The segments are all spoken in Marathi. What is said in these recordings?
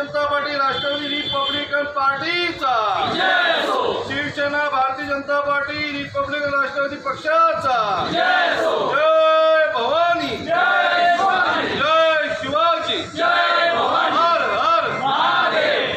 जनता पार्टी राष्ट्रवादी रिपब्लिकन पार्टीचा, शिवसेना भारतीय जनता पार्टी रिपब्लिकन राष्ट्रवादी पक्षाचा, जय भवानी, जय शिवाजी, जय हर हर महादेव।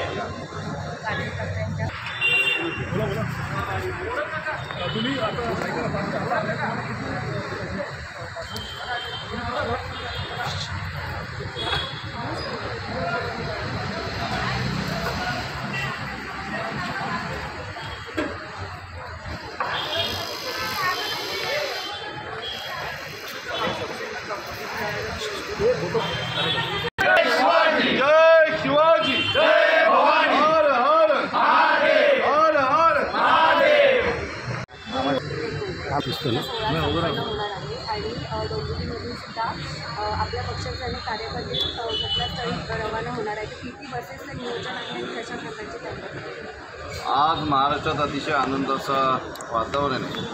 जय शिवाजी, जय भवानी, हर हर महादेव, हर हर महादेव। आणि डोंबिवलीमधून सुद्धा आपल्या पक्षाचे अनेक कार्यकर्ते घटनास्थळी रवाना होणार आहे। किती बसेसचं नियोजन आहे आणि कशा प्रकारची तयारी? आज महाराष्ट्रात अतिशय आनंदाचं वातावरण आहे।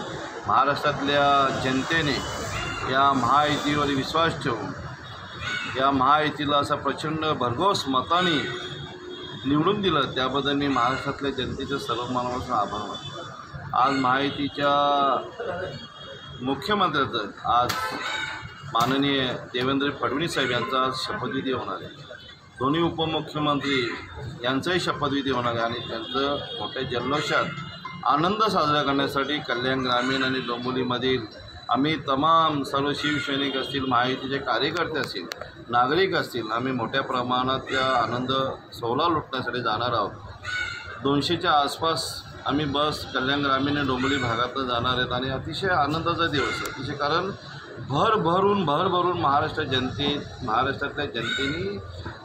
महाराष्ट्रातल्या जनतेने या महायुतीवर विश्वास ठेवून या महायुतीला असा प्रचंड भरघोस मताने निवडून दिलं, त्याबद्दल मी महाराष्ट्रातल्या जनतेचे सर्व मनापासून आभार मानतो। आज महायुतीच्या मुख्यमंत्र्याचं आज माननीय देवेंद्र फडणवीस साहेब यांचा शपथविधी होणार आहे। दोन्ही उपमुख्यमंत्री यांचाही शपथविधी होणार आहे आणि त्यांचं मोठ्या जल्लोषात आनंद साजरा करण्यासाठी कल्याण ग्रामीण आणि डोंबिवलीमधील आम्ही तमाम सर्व शिवसैनिक असतील, महायुतीचे कार्यकर्ते असतील, नागरिक असतील, आम्ही मोठ्या प्रमाणात त्या आनंद सोहळा लुटण्यासाठी जाणार आहोत। 200च्या आसपास आम्ही बस कल्याण ग्रामीण आणि डोंबिवली भागातून जाणार आहेत आणि अतिशय आनंदाचा दिवस आहे अतिशय, कारण भरभरून महाराष्ट्रातल्या जनतेने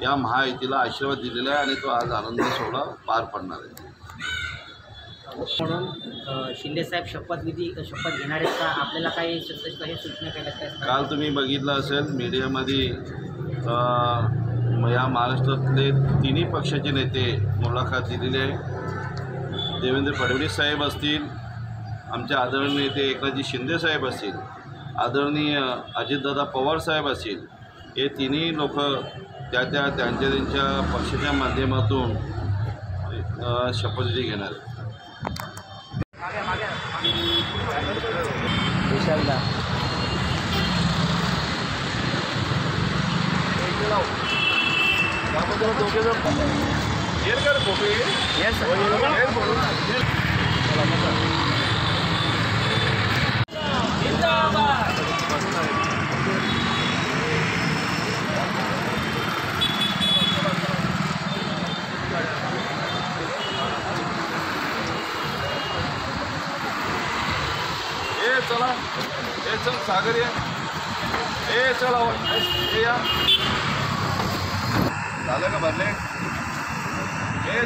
या महायुतीला आशीर्वाद दिलेला आहे आणि तो आज आनंद सोहळा पार पडणार आहे। म्हणून शिंदेसाहेब शपथ घेणार आहेत का? आपल्याला काही सूचना केल्या आहेत? काल तुम्ही बघितलं असेल मीडियामध्ये या महाराष्ट्रातले तिन्ही पक्षाचे नेते मुलाखत दिलेले आहे। देवेंद्र फडणवीस साहेब असतील, आमचे आदरणीय नेते एकनाथजी शिंदे साहेब असतील, आदरणीय अजितदादा पवार साहेब असतील, हे तिन्ही लोक त्यांच्या पक्षाच्या माध्यमातून शपथविधी घेणार आहेत। चला हे चल सागर ये चला या झालं का भरले हे